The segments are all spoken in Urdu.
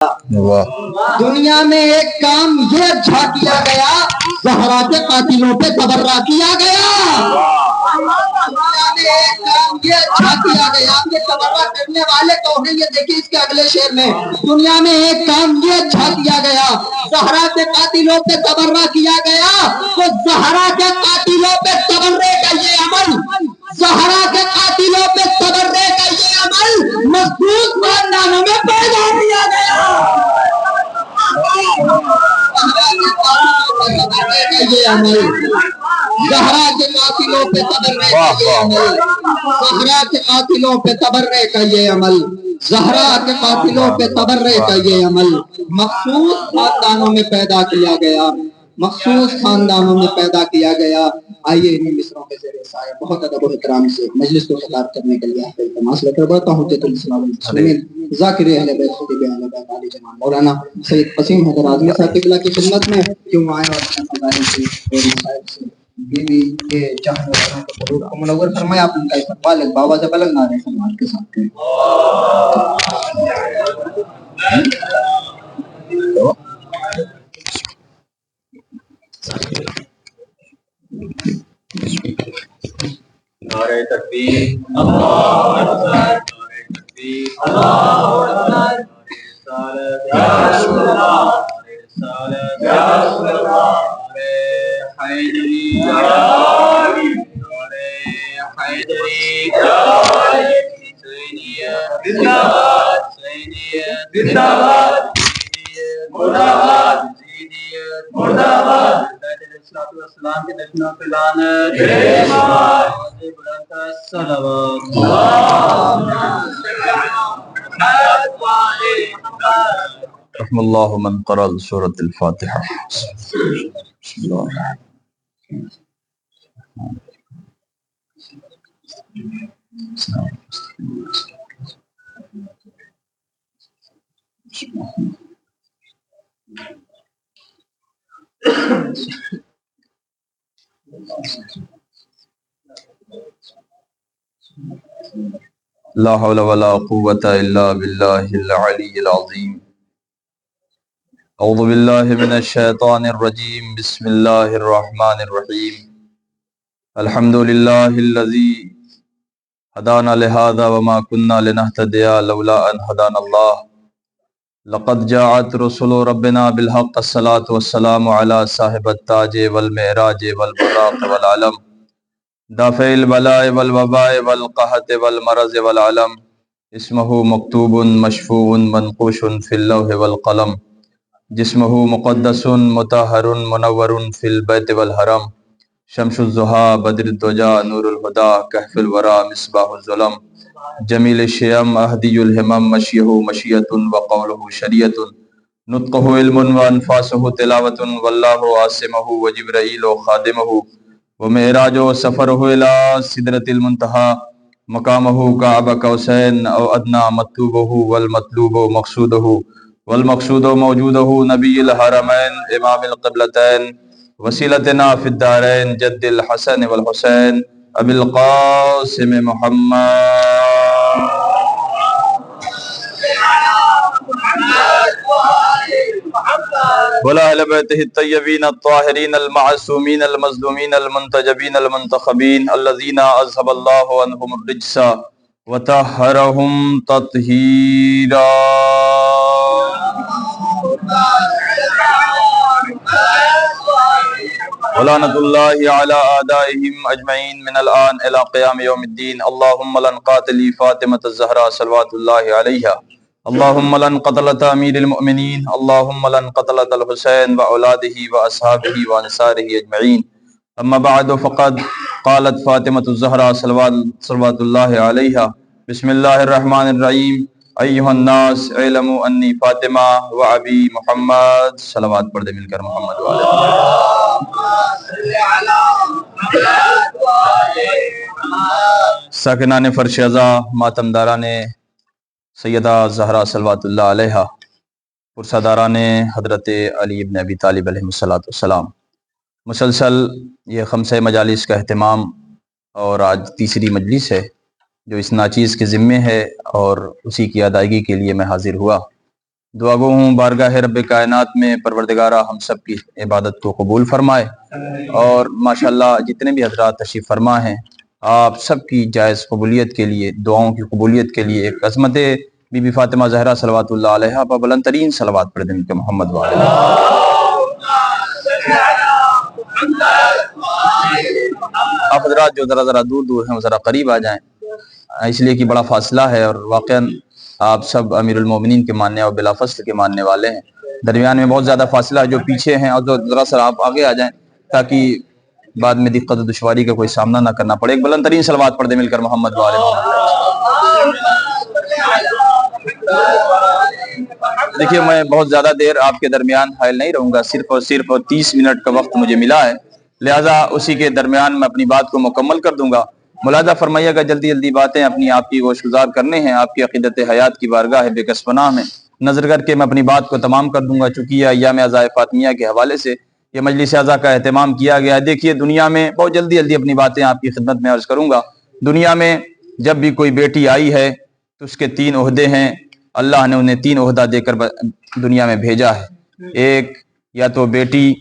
دنیا میں ایک کام یہ اچھا کیا گیا، زہرا کے قاتلوں پہ تبرہ کیا گیا۔ دنیا میں ایک کام یہ اچھا کیا گیا، یہ تبرہ کرنے والے تو ہیں، یہ دیکھیں اس کے اگلے شعر میں، دنیا میں ایک کام یہ اچھا کیا گیا، زہرا کے قاتلوں پہ تبرہ کیا گیا۔ تو زہرا کے قاتلوں پہ تبرے کا یہ عمل، زہرا کے قاتلوں پہ تبرے کا یہ عمل مخصوص خاندانوں میں پیدا کیا گیا۔ یہ عمل زہرا کے قاتلوں پہ تبرے کا یہ عمل، زہرا کے قاتلوں پہ تبرے کا یہ عمل، زہرا کے قاتلوں پہ تبرے کا یہ عمل مخصوص خاندانوں میں پیدا کیا گیا، مخصوص خاندانوں میں پیدا کیا گیا۔ آئیے انہیں مصروں کے زیر سایہ بہت ادب و احترام سے مجلس کو خطاب کرنے کے لیے التماس لے کر بڑھتا ہوں تیتل اسلام المسلمین ذاکر اہل بیت خطیب اہل بیت علی جناب مولانا سید قسیم حیدر اعظمی صاحب قبلہ کی خدمت میں کیوں آئے اور فضائل سے اور صاحب سے بیوی کے چاہنے والوں کے حضور کو منور فرمائے۔ آپ ان کا استقبال ایک باواز بلند نعرہ سلوات کے ساتھ کریں۔ نعرہ تکبیر، اللہ اکبر، نعرہ تکبیر، اللہ اکبر، نعرہ رسالت، یا رسول اللہ، نعرہ رسالت، یا رسول اللہ، نعرہ حیدری، یا علی، نعرہ حیدری، یا علی، حسینیت زندہ باد، حسینیت زندہ باد، حسینیت مردہ باد، حسینیت مردہ باد، السلام کے دشمنوں پہ لعنت، صلوات۔ رحم اللہ من قرأ سورۃ الفاتحہ۔ بسم اللہ لا حول ولا قوة الا باللہ العلی العظیم۔ اعوذ باللہ من الشیطان الرجیم، بسم اللہ الرحمن الرحیم۔ الحمد للہ الذی ہدانا لہذا وما كنا لنہتدی لولا ان ہدانا اللہ۔ لقد جاءت رسل ربنا بالحق، الصلاۃ والسلام علی صاحب التاج والمعراج والبراق والعلم، دافع البلاء والوباء والقحط والمرض والعلم، اسمہ مکتوب مشفوع منقوش فی اللوح والقلم، جسمہ مقدس مطہر منور فی البیت والحرم، شمس الضحیٰ بدر الدجا نور الہدیٰ کہف الورا مصباح الظلم، جمیل الشیم اہدی الہمم، مشیہ مشیۃ وقولہ شریعۃ، نطقہ علم وانفاسہ تلاوۃ، واللہ عاصمہ وجبرائیل خادمہ، ومعراج سفرہ الی سدرۃ المنتہی، مقامہ کعب قوسین او ادنی، مطلوبہ والمطلوب مقصودہ، والمقصود موجودہ، نبی الحرمین امام القبلتین، وسیلتنا فی الدارین، جد الحسن والحسین ابی القاسم محمد، وعلی اہل بیتہ الطیبین الطاہرین المعصومین المظلومین المنتجبین المنتخبین، الذین اذھب اللہ عنہم الرجس وطہرہم تطہیرا۔ ولعنۃ اللہ علی اعدائہم اجمعین من الآن الی قیام یوم الدین۔ اللہم لن قاتلی فاطمۃ الزہراء صلوات اللہ علیہا، اللہم لن قتلت امیر المؤمنین، اللہم لن قتلت الحسین واولادہ واصحابہ وانصارہ اجمعین۔ اما بعد فقد قالت فاطمۃ الزہراء صلوات اللہ علیہا، بسم اللہ الرحمن الرحیم، ایھا الناس اعلموا انی فاطمہ و ابی محمد۔ صلوات پڑھ دے مل کر محمد والے۔ ساکنان فرش ازا، ماتم داران سیدہ زہرا صلوات اللہ علیہا، پرساداران حضرت علی ابن ابی طالب علیہ السلام، مسلسل یہ خمسہ مجالس کا اہتمام، اور آج تیسری مجلس ہے جو اس ناچیز کے ذمے ہے، اور اسی کی ادائیگی کے لیے میں حاضر ہوا۔ دعا گو ہوں بارگاہ رب کائنات میں پروردگارہ ہم سب کی عبادت کو قبول فرمائے، اور ماشاءاللہ جتنے بھی حضرات تشریف فرما ہیں آپ سب کی جائز قبولیت کے لیے، دعاؤں کی قبولیت کے لیے ایک عظمت بی بی فاطمہ زہرا صلوات اللہ علیہا پر بلند ترین صلوات پڑھ دیں کہ محمد وعلیہ آپ حضرات جو ذرا دور دور ہیں وہ ذرا قریب آ جائیں، اس لیے کہ بڑا فاصلہ ہے اور واقعاً آپ سب امیر المومنین کے ماننے اور بلا فصل کے ماننے والے ہیں، درمیان میں بہت زیادہ فاصلہ ہے، جو پیچھے ہیں اور ذرا سا آپ آگے آ جائیں تاکہ بعد میں دقت و دشواری کا کوئی سامنا نہ کرنا پڑے۔ ایک بلند ترین صلوات پڑھ دیں مل کر محمد وعلہ محمد۔ دیکھیے میں بہت زیادہ دیر آپ کے درمیان حائل نہیں رہوں گا، صرف اور صرف 30 منٹ کا وقت مجھے ملا ہے، لہٰذا اسی کے درمیان میں اپنی بات کو مکمل کر دوں گا۔ ملاحظہ فرمائیے گا، جلدی جلدی باتیں اپنی آپ کی گوش گزار کرنے ہیں، آپ کی عقیدت حیات کی بارگاہ ہے بے کس پناہ میں نظر کر کے میں اپنی بات کو تمام کر دوں گا، چونکہ یہ ایام اعزائے فاطمیہ کے حوالے سے یہ مجلس اعزا کا اہتمام کیا گیا ہے۔ دیکھیے دنیا میں بہت جلدی جلدی اپنی باتیں آپ کی خدمت میں عرض کروں گا۔ دنیا میں جب بھی کوئی بیٹی آئی ہے تو اس کے 3 عہدے ہیں، اللہ نے انہیں 3 عہدہ دے کر دنیا میں بھیجا ہے، ایک یا تو بیٹی،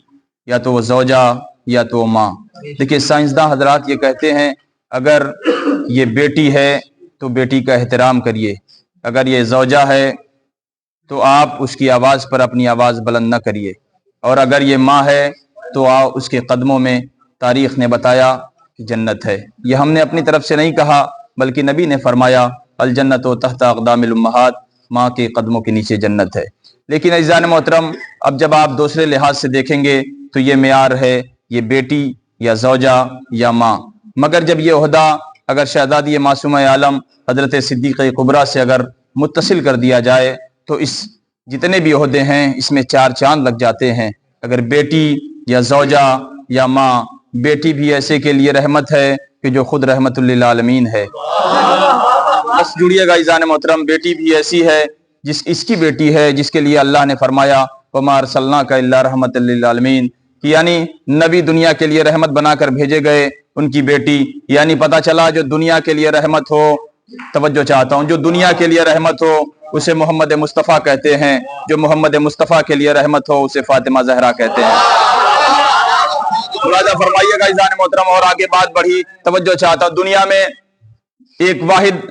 یا تو وہ زوجہ، یا تو ماں۔ دیکھیے سائنسداں حضرات یہ کہتے ہیں اگر یہ بیٹی ہے تو بیٹی کا احترام کریے، اگر یہ زوجہ ہے تو آپ اس کی آواز پر اپنی آواز بلند نہ کریے، اور اگر یہ ماں ہے تو آؤ اس کے قدموں میں تاریخ نے بتایا کہ جنت ہے۔ یہ ہم نے اپنی طرف سے نہیں کہا بلکہ نبی نے فرمایا الجنت و تحت اقدام الامہات، ماں کے قدموں کے نیچے جنت ہے۔ لیکن عزیزان محترم اب جب آپ دوسرے لحاظ سے دیکھیں گے تو یہ معیار ہے یہ بیٹی یا زوجہ یا ماں، مگر جب یہ عہدہ اگر شہزادی معصومہ عالم حضرت صدیقہ کبریٰ سے اگر متصل کر دیا جائے تو اس جتنے بھی عہدے ہیں اس میں 4 چاند لگ جاتے ہیں۔ اگر بیٹی یا زوجہ یا ماں، بیٹی بھی ایسے کے لیے رحمت ہے کہ جو خود رحمت للعالمین ہے، بس جڑیے گا عزیزان محترم، بیٹی بھی ایسی ہے اس کی بیٹی ہے جس کے لیے اللہ نے فرمایا وَمَا أَرْسَلْنَاكَ إِلَّا رَحْمَةً لِّلْعَالَمِينَ، کہ یعنی نبی دنیا کے لیے رحمت بنا کر بھیجے گئے، ان کی بیٹی، یعنی پتہ چلا جو دنیا کے لیے رحمت ہو، توجہ چاہتا ہوں، جو دنیا کے لیے رحمت ہو اسے محمد مصطفیٰ کہتے ہیں، جو محمد مصطفیٰ کے لیے رحمت ہو اسے فاطمہ زہرا کہتے ہیں۔ ملاحظہ فرمائیے گا عزیزان محترم، اور آگے بات بڑھی، توجہ چاہتا ہوں، دنیا میں ایک واحد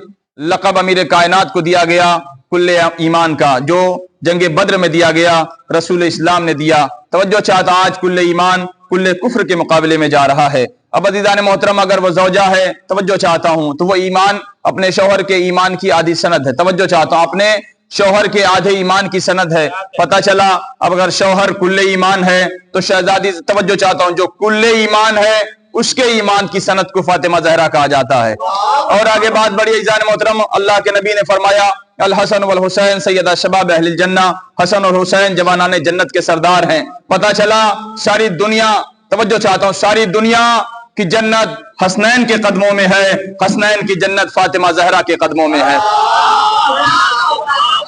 لقب امیر کائنات کو دیا گیا کل ایمان کا، جو جنگ بدر میں دیا گیا، رسول اسلام نے دیا۔ توجہ چاہتا ہوں، آج کل ایمان کل کفر کے مقابلے میں جا رہا ہے۔ اب عزیزان محترم اگر وہ زوجہ ہے، توجہ چاہتا ہوں، تو وہ ایمان اپنے شوہر کے ایمان کی آدھی سند ہے، توجہ چاہتا ہوں، اپنے شوہر کے آدھے ایمان کی سند ہے۔ پتہ چلا اب اگر شوہر کل ایمان ہے تو شہزادی، توجہ چاہتا ہوں، جو کل ایمان ہے اس کے ایمان کی سند کو فاطمہ زہرا کہا جاتا ہے۔ اور آگے بات بڑی عزیزان محترم، اللہ کے نبی نے فرمایا الحسن والحسین سیدہ شباب اہل الجنہ، حسن اور حسین جوانان جنت کے سردار ہیں۔ پتہ چلا ساری دنیا، توجہ چاہتا ہوں، ساری دنیا کی جنت حسنین کے قدموں میں ہے، حسنین کی جنت فاطمہ زہرا کے قدموں میں ہے۔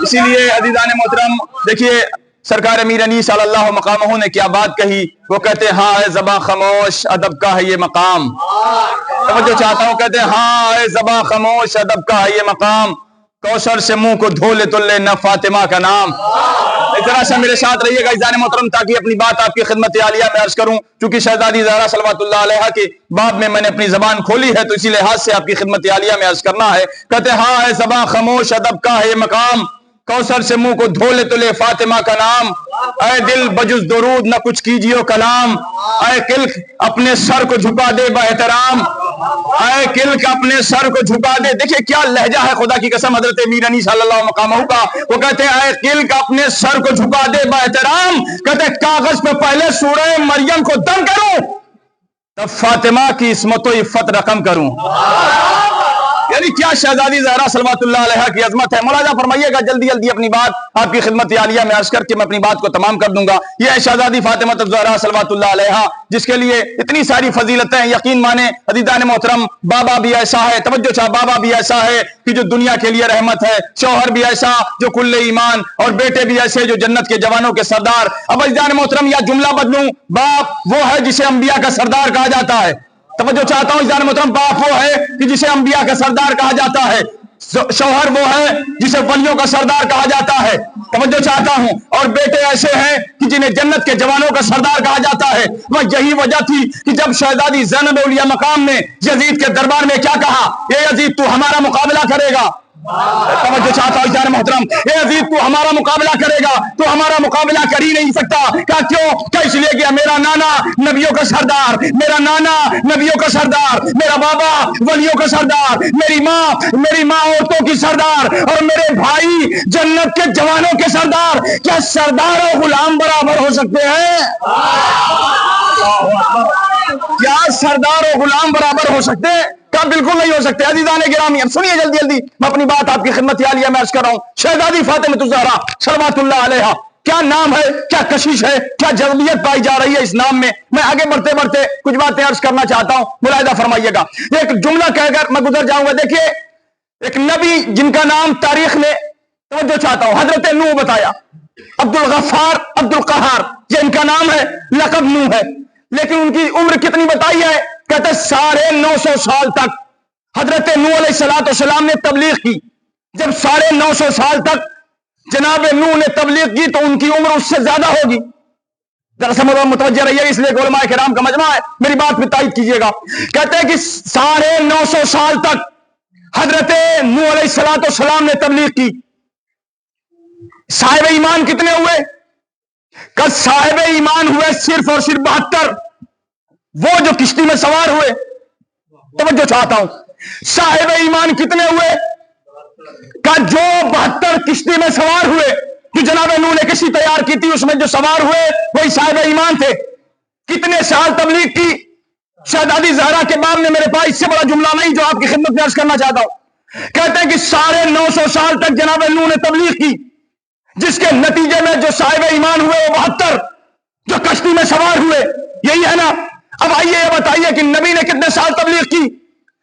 اسی لیے عزیزان محترم دیکھیے سرکار امیر انیس صلی اللہ مقامہ نے کیا بات کہی، وہ کہتے ہیں ہاں اے زباں خاموش ادب کا ہے یہ مقام، توجہ چاہتا ہوں، کہتے ہیں ہاں اے زباں خاموش ادب کا ہے یہ مقام، کوثر سے منہ کو دھو لے تو لے نہ فاطمہ کا نام۔ اس طرح سے میرے ساتھ رہیے گا عزیزان محترم تاکہ اپنی بات آپ کی خدمت عالیہ میں عرض کروں، چونکہ شہزادی زہرا صلوات اللہ علیہا کے باب میں نے اپنی زبان کھولی ہے تو اسی لحاظ سے آپ کی خدمت عالیہ میں عرض کرنا ہے۔ کہتے ہیں ہاں اے زباں خاموش ادب کا ہے یہ مقام، کوثر سے منہ کو دھو لے تو لے فاطمہ کا نام، اے دل بجز درود نہ کچھ کیجیو کلام، اے کلک اپنے سر کو جھکا دے با احترام، اے کلک اپنے سر کو جھکا دے۔ دیکھیں کیا لہجہ ہے خدا کی قسم حضرت امیر انیس صلی اللہ مقامہ کا، وہ کہتے ہیں اے کلک اپنے سر کو جھکا دے با احترام، کہتے ہیں کاغذ پہ پہلے سورہ مریم کو دم کروں تب فاطمہ کی عصمت و عفت رقم کروں۔ یعنی کیا شہزادی زہرا صلوات اللہ علیہا کی عظمت ہے۔ ملاحظہ فرمائیے گا جلدی جلدی اپنی بات آپ کی خدمت عالیہ میں عرض کر کے میں اپنی بات کو تمام کر دوں گا۔ یہ ہے شہزادی فاطمہ الزہرا صلوات اللہ علیہا جس کے لیے اتنی ساری فضیلتیں، یقین مانے عزیزان محترم، بابا بھی ایسا ہے، توجہ چاہ، بابا بھی ایسا ہے کہ جو دنیا کے لیے رحمت ہے، شوہر بھی ایسا جو کل ایمان، اور بیٹے بھی ایسے جو جنت کے جوانوں کے سردار۔ اب عزیزان محترم یا جملہ بدلوں، باپ وہ ہے جسے انبیاء کا سردار کہا جاتا ہے، توجہ چاہتا ہوں عزیزان محترم، باپ وہ ہے کہ جسے انبیاء کا سردار کہا جاتا ہے، شوہر وہ ہے جسے ولیوں کا سردار کہا جاتا ہے، توجہ چاہتا ہوں. اور بیٹے ایسے ہیں کہ جنہیں جنت کے جوانوں کا سردار کہا جاتا ہے. وہ یہی وجہ تھی کہ جب شہزادی زینب اولیاء مقام نے یزید کے دربار میں کیا کہا, اے یزید تو ہمارا مقابلہ کرے گا. توجہ چاہتا ہوں جان محترم, اے عزیز تو ہمارا مقابلہ کرے گا, تو ہمارا مقابلہ کر ہی نہیں سکتا. کیا کیوں؟ کیا اس لیے کہ میرا نانا نبیوں کا سردار, میرا نانا نبیوں کا سردار, میرا بابا ولیوں کا سردار, میری ماں عورتوں کی سردار, اور میرے بھائی جنت کے جوانوں کے سردار. کیا سردار اور غلام برابر ہو سکتے ہیں؟ کیا سردار اور غلام برابر ہو سکتے ہیں؟ کیا بالکل نہیں ہو سکتے. عزیزان گرامی, اب سنیے جلدی جلدی, میں اپنی بات آپ کی خدمت عالیہ میں عرض کر رہا ہوں. شہزادی فاطمہ الزہرا صلوات اللہ علیہا, کیا نام ہے, کیا کشش ہے, کیا جذبیت پائی جا رہی ہے اس نام میں. میں آگے بڑھتے بڑھتے کچھ باتیں عرض کرنا چاہتا ہوں, ملاحظہ فرمائیے گا. ایک جملہ کہہ کر میں گزر جاؤں گا. دیکھیے, ایک نبی جن کا نام تاریخ میں, توجہ چاہتا ہوں, حضرت نوح بتایا, عبد الغفار, عبد القہار, یہ ان کا نام ہے, لقب نوح ہے. لیکن ان کی عمر کتنی بتائی ہے؟ کہتے 950 سال تک حضرت نوح علیہ السلام نے تبلیغ کی. جب 950 سال تک جناب نوح نے تبلیغ کی تو ان کی عمر اس سے زیادہ ہوگی. ذرا متوجہ رہیے, اس لیے علماء کرام کا مجمع ہے, میری بات پہ تائید کیجیے گا. کہتے ہیں کہ 950 سال تک حضرت نوح علیہ السلام نے تبلیغ کی. صاحب ایمان کتنے ہوئے؟ کہ صاحب ایمان ہوئے صرف اور صرف 72, وہ جو کشتی میں سوار ہوئے. توجہ چاہتا ہوں, صاحب ایمان کتنے ہوئے؟ کہ جو 72 کشتی میں سوار ہوئے, جو جناب نوح نے کشتی تیار کی تھی اس میں جو سوار ہوئے وہی صاحب ایمان تھے. کتنے سال تبلیغ کی؟ شہزادی زہرا کے باب نے میرے پاس اس سے بڑا جملہ نہیں جو آپ کی خدمت میں عرض کرنا چاہتا ہوں. کہتے ہیں کہ 950 سال تک جناب نوح نے تبلیغ کی, جس کے نتیجے میں جو صاحب ایمان ہوئے وہ 72 جو کشتی میں سوار ہوئے. یہی ہے نا. اب آئیے یہ بتائیے کہ نبی نے کتنے سال تبلیغ کی؟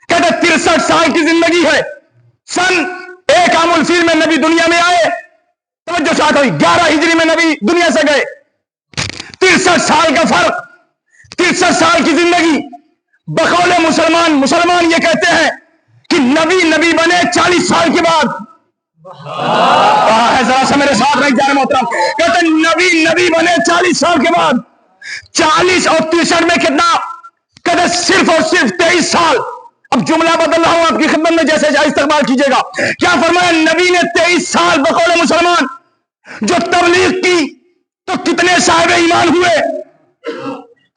کہتے 63 سال کی زندگی ہے. سن 1 عام الفیل میں نبی دنیا میں آئے. توجہ چاہتا ہوں, 11 ہجری میں نبی دنیا سے گئے. 63 سال کا فرق, 63 سال کی زندگی. بقول مسلمان یہ کہتے ہیں کہ نبی بنے 40 سال کے بعد. ذرا سا میرے ساتھ رہ جانے محترم, کہتے ہیں نبی بنے 40 سال کے بعد. 40 اور 63 میں کتنا؟ کہتے صرف اور صرف 23 سال. اب جملہ بدل رہا ہوں آپ کی خدمت میں, جیسے جائز استقبال کیجیے گا. کیا فرمایا؟ نبی نے 23 سال بقول مسلمان جو تبلیغ کی, تو کتنے صاحب ایمان ہوئے؟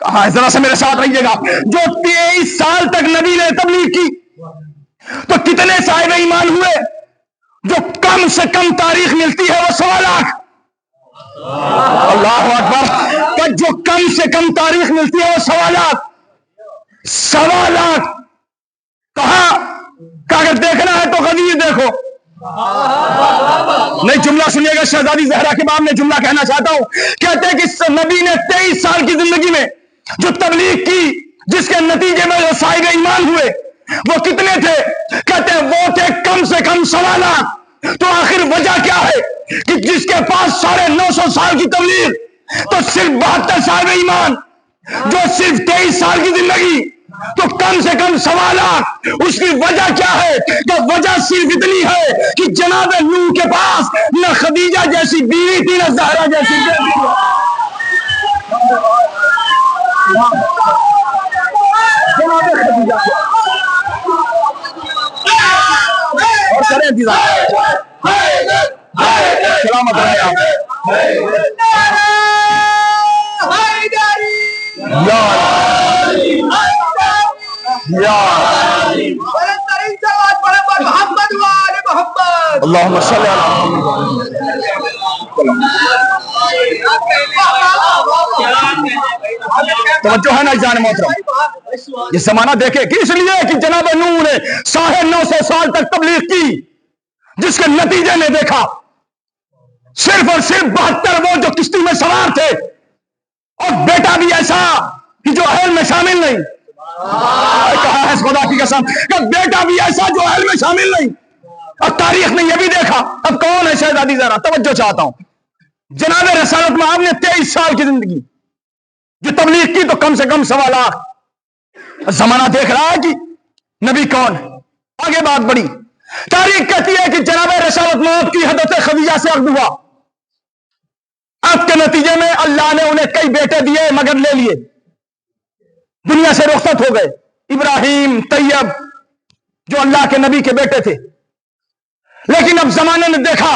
کہا ہے, ذرا سا میرے ساتھ رہیے گا. جو 23 سال تک نبی نے تبلیغ کی تو کتنے صاحب ایمان ہوئے؟ جو کم سے کم تاریخ ملتی ہے وہ 1.25 لاکھ. اللہ اکبر. کہ جو کم سے کم تاریخ ملتی ہے وہ 1.25 لاکھ. 1.25 لاکھ. کہا کہ اگر دیکھنا ہے تو غدیر دیکھو. نہیں, جملہ سنیے گا. شہزادی زہرا کے باب میں جملہ کہنا چاہتا ہوں. کہتے ہیں کہ نبی نے 23 سال کی زندگی میں جو تبلیغ کی, جس کے نتیجے میں جو صاحب ایمان ہوئے وہ کتنے تھے؟ کہتے ہیں وہ تھے کم سے کم 1.25 لاکھ. تو آخر وجہ کیا ہے کہ جس کے پاس 950 سال کی تبلیغ تو صرف 72 صاحب ایمان, جو صرف 23 سال کی زندگی تو کم سے کم 1.25 لاکھ. اس کی وجہ کیا ہے؟ کہ وجہ صرف اتنی ہے کہ جناب نوح کے پاس نہ خدیجہ جیسی بیوی تھی, نہ زہرا جیسی بیوی تھی. اور کریں انتظار. سلامت رہے آپ. اللہم صلی توجہ ہے نا جان محترم. یہ زمانہ دیکھے کہ اس لیے کہ جناب نوح نے 950 سال تک تبلیغ کی, جس کے نتیجے میں دیکھا صرف اور صرف 72 وہ جو کشتی میں سوار تھے, اور بیٹا بھی ایسا کہ جو اہل میں شامل نہیں. کہا ہے خدا کی قسم کہ بیٹا بھی ایسا جو اہل میں شامل نہیں. اور تاریخ نے یہ بھی دیکھا. اب کون ہے شہزادی زہرا؟ توجہ چاہتا ہوں. جناب رسالت میں آپ نے 23 سال کی زندگی جو تبلیغ کی تو کم سے کم 1.25 لاکھ. زمانہ دیکھ رہا ہے کہ نبی کون ہے. آگے بات بڑی. تاریخ کہتی ہے کہ جناب رسالت موت کی حضرت خدیجہ سے عقد ہوا. نتیجے میں اللہ نے انہیں کئی بیٹے دیے مگر لے لیے، دنیا سے رخصت ہو گئے۔ ابراہیم، طیب جو اللہ کے نبی کے بیٹے تھے، لیکن اب زمانے نے دیکھا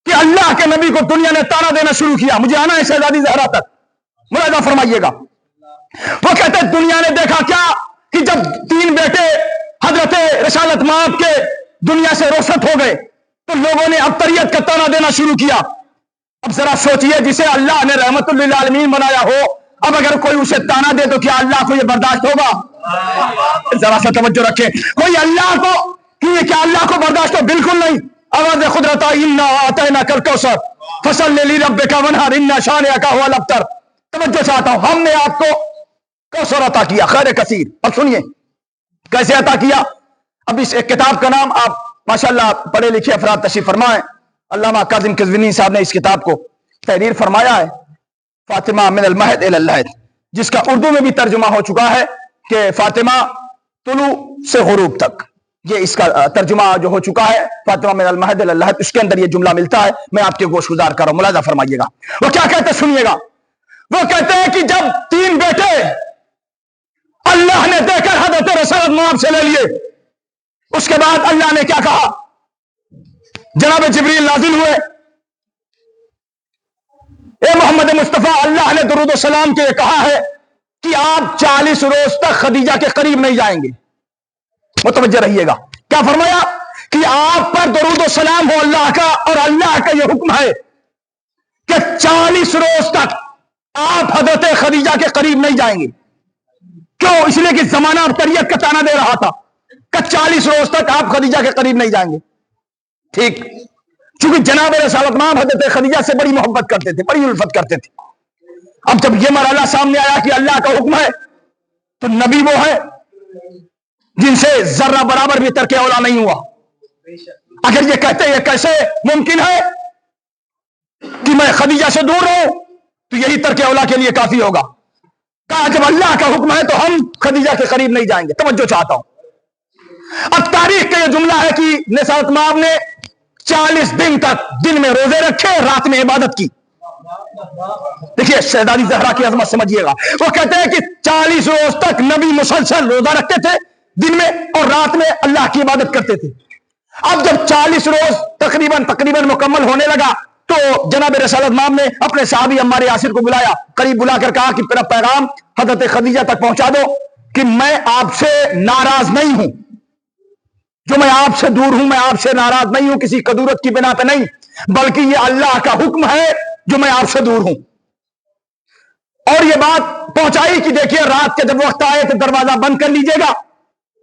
کہ اللہ کے نبی کو دنیا نے تانا دینا شروع کیا۔ مجھے آنا ہے شہزادی زہرا تک، ملاحظہ فرمائیے گا۔ وہ کہتے ہیں دنیا نے دیکھا کیا کہ جب 3 بیٹے حضرت رسالت مآب کے دنیا سے رخصت ہو گئے تو لوگوں نے ابتریت کا تانا دینا شروع کیا۔ اب ذرا سوچئے، جسے اللہ نے رحمت للعالمین بنایا ہو، اب اگر کوئی اسے تانا دے تو کیا اللہ کو یہ برداشت ہوگا؟ ذرا سا توجہ رکھیں، کوئی اللہ کو کیا اللہ کو برداشت ہو؟ بالکل نہیں۔ آواز قدرت انا اعطیناک الکوثر فصل لربک وانحر ان شانئک هو الابتر۔ توجہ چاہتا ہوں، ہم نے آپ کو کوثر عطا کیا، خیر کثیر۔ اب سنیے کیسے عطا کیا۔ اب اس ایک کتاب کا نام، آپ ماشاءاللہ پڑھے لکھے افراد تشریف فرمائیں، علامہ کاظم قزوینی صاحب نے اس کتاب کو تحریر فرمایا ہے، فاطمہ من المہد الی اللحد، جس کا اردو میں بھی ترجمہ ہو چکا ہے کہ فاطمہ طلوع سے غروب تک۔ یہ اس کا ترجمہ جو ہو چکا ہے، فاطمہ من المہد الی اللحد، اس کے اندر یہ جملہ ملتا ہے، میں آپ کے گوش گزار کر رہا ہوں، ملاحظہ فرمائیے گا۔ وہ کیا کہتے ہیں سنیے گا۔ وہ کہتے ہیں کہ جب 3 بیٹے اللہ نے دے کر حضرت رسالت مآب سے لے لیے، اس کے بعد اللہ نے کیا کہا؟ جناب جبریل نازل ہوئے، اے محمد مصطفیٰ، اللہ نے درود و سلام کے کہا ہے کہ آپ 40 روز تک خدیجہ کے قریب نہیں جائیں گے۔ متوجہ رہیے گا، کیا فرمایا کہ آپ پر درود و سلام ہو اللہ کا، اور اللہ کا یہ حکم ہے کہ 40 روز تک آپ حضرت خدیجہ کے قریب نہیں جائیں گے۔ کیوں؟ اس لیے کہ زمانہ ابتریت کا تانا دے رہا تھا کہ 40 روز تک آپ خدیجہ کے قریب نہیں جائیں گے۔ ٹھیک، چونکہ جناب رسالت مآب حضرت خدیجہ سے بڑی محبت کرتے تھے، بڑی الفت کرتے تھے۔ اب جب یہ مرحلہ سامنے آیا کہ اللہ کا حکم ہے، تو نبی وہ ہے جن سے ذرہ برابر بھی ترک اولا نہیں ہوا۔ اگر یہ کہتے یہ کیسے ممکن ہے کہ میں خدیجہ سے دور ہوں، تو یہی ترک اولا کے لیے کافی ہوگا۔ کہا جب اللہ کا حکم ہے تو ہم خدیجہ کے قریب نہیں جائیں گے۔ توجہ چاہتا ہوں، اب تاریخ کا یہ جملہ ہے کہ رسالت مآب نے 40 دن تک دن میں روزے رکھے، رات میں عبادت کی۔ دیکھیے شہزادی زہرا کی عظمت سمجھیے گا۔ وہ کہتے ہیں کہ 40 روز تک نبی مسلسل روزہ رکھتے تھے دن میں، اور رات میں اللہ کی عبادت کرتے تھے۔ اب جب 40 روز تقریباً مکمل ہونے لگا تو جناب رسالت مآب نے اپنے صحابی عمار یاسر کو بلایا، قریب بلا کر کہا کہ میرا پیغام حضرت خدیجہ تک پہنچا دو کہ میں آپ سے ناراض نہیں ہوں، جو میں آپ سے دور ہوں، میں آپ سے ناراض نہیں ہوں کسی قدورت کی بنا پہ نہیں، بلکہ یہ اللہ کا حکم ہے جو میں آپ سے دور ہوں۔ اور یہ بات پہنچائی کہ دیکھیے رات کے جب وقت آئے تو دروازہ بند کر لیجئے گا،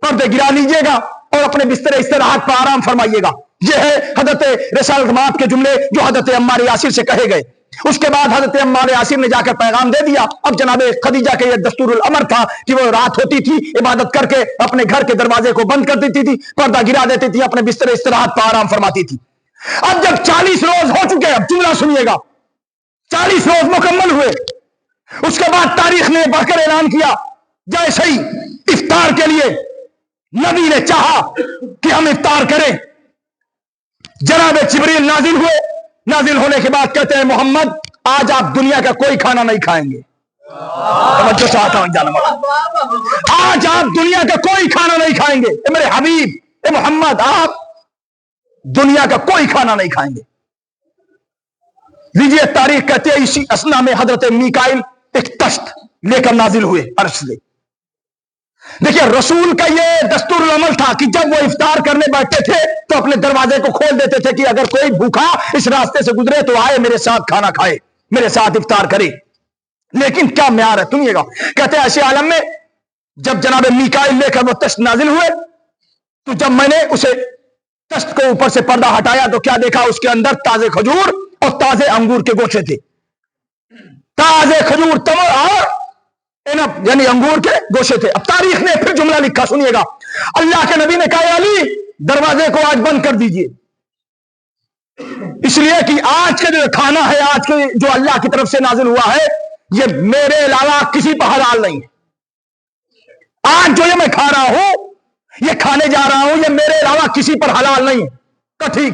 پردے گرا لیجئے گا، اور اپنے بستر استراحت پر آرام فرمائیے گا۔ یہ ہے حضرت رسالت مآب کے جملے جو حضرت عمار یاسر سے کہے گئے۔ اس کے بعد حضرت عمار یاسر نے جا کر پیغام دے دیا۔ اب جناب خدیجہ کا یہ دستور الامر تھا کہ وہ رات ہوتی تھی عبادت کر کے اپنے گھر کے دروازے کو بند کر دیتی تھی، پردہ گرا دیتی تھی، اپنے بستر استراحت پر آرام فرماتی تھی۔ اب جب 40 روز ہو چکے، اب جملہ سنیے گا، 40 روز مکمل ہوئے، اس کے بعد تاریخ نے بڑھ کر اعلان کیا، جیسے ہی افطار کے لیے نبی نے چاہا کہ ہم افطار کریں، جناب جبریل نازل ہوئے۔ نازل ہونے کے بعد کہتے ہیں محمد آج آپ دنیا کا کوئی کھانا نہیں کھائیں گے۔ توجہ چاہتا ہوں جانب، آج آپ دنیا کا کوئی کھانا نہیں کھائیں گے، اے میرے حبیب، اے محمد، آپ دنیا کا کوئی کھانا نہیں کھائیں گے۔ لیجیے تاریخ کہتے ہیں اسی اسنا میں حضرت میکائیل ایک تشت لے کر نازل ہوئے عرش سے۔ دیکھیے رسول کا یہ دستور العمل تھا کہ جب وہ افطار کرنے بیٹھتے تھے تو اپنے دروازے کو کھول دیتے تھے کہ اگر کوئی بھوکا اس راستے سے گزرے تو آئے میرے ساتھ کھانا کھائے، میرے ساتھ افطار کرے۔ لیکن کیا معیار ہے سنیے گا، کہتے ہیں ایسے عالم میں جب جناب میکائیل لے کر وہ تشت نازل ہوئے تو جب میں نے اسے تشت کو اوپر سے پردہ ہٹایا تو کیا دیکھا، اس کے اندر تازے کھجور اور تازے انگور کے گوشے تھے۔ تازے کھجور تمر اور یعنی انگور کے گوشے تھے۔ اب تاریخ نے پھر جملہ لکھا، سنیے گا، اللہ کے نبی نے کہا علی دروازے کو آج بند کر دیجئے، اس لیے کہ آج کا جو کھانا ہے، آج کے جو اللہ کی طرف سے نازل ہوا ہے، یہ میرے علاوہ کسی پر حلال نہیں ہے۔ آج جو یہ میں کھا رہا ہوں، یہ کھانے جا رہا ہوں، یہ میرے علاوہ کسی پر حلال نہیں ہے۔ تو ٹھیک،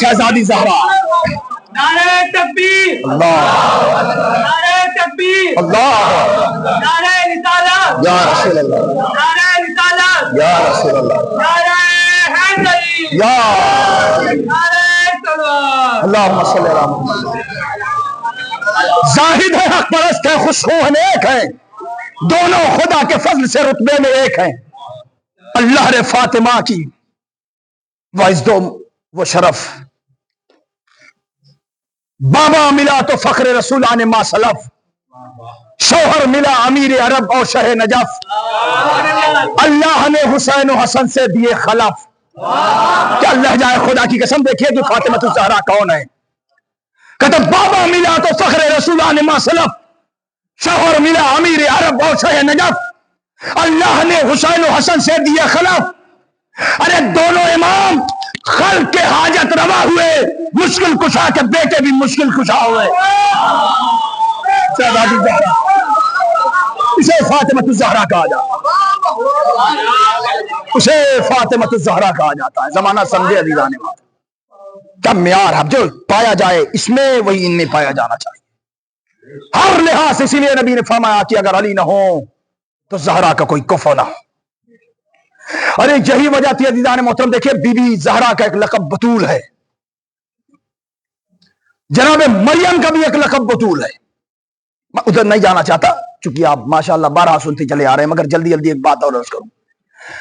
شہزادی زہرا. نعرہ تکبیر، اللہ نعرہ تکبیر، اللہ نعرہ رسالت، یا رسول اللہ نعرہ رسالت، یا رسول اللہ نعرہ حیدری، یا نعرہ تلوار. اللہم صلی اللہ علیہ وسلم. زاہد ہے، حق پرست ہے، خوشخو ہیں، ایک ہیں دونوں، خدا کے فضل سے رتبے میں ایک ہیں. اللہ نے فاطمہ کی وعزت و شرف. بابا ملا تو فخر رسولان ما سلف، شوہر ملا امیر عرب اور شہ نجف. اللہ نے حسین و حسن سے دیے خلف. کہ اللہ جائے خدا کی قسم، دیکھیے کہ فاطمہ الزہرا کون ہے. کہتا بابا ملا تو فخر رسولان ما سلف، شوہر ملا امیر عرب اور شہ نجف. اللہ نے حسین و حسن سے دیے خلف. ارے دونوں امام خلق کے حاجت روا ہوئے، مشکل کشا کے بیٹے بھی مشکل کشا ہوئے. شہزادی زہرا، اسے فاطمہ الزہرا کہا جاتا ہے، اسے فاطمہ الزہرا کہا جاتا ہے. زمانہ سمجھے عزیزان بات، کیا معیار ہے جو پایا جائے اس میں وہی ان میں پایا جانا چاہیے ہر لحاظ سے. اسی لیے نبی نے فرمایا کہ اگر علی نہ ہو تو زہرا کا کوئی کفو نہ ہو. ارے یہی وجہ تھی عزیزان محترم. دیکھیے بی بی زہرا کا ایک لقب بطول ہے، جناب مریم کا بھی ایک لقب بطول ہے. میں ادھر نہیں جانا چاہتا چونکہ آپ ماشاءاللہ بارہ سنتے چلے آ رہے ہیں، مگر جلدی جلدی ایک بات اور عرض کروں.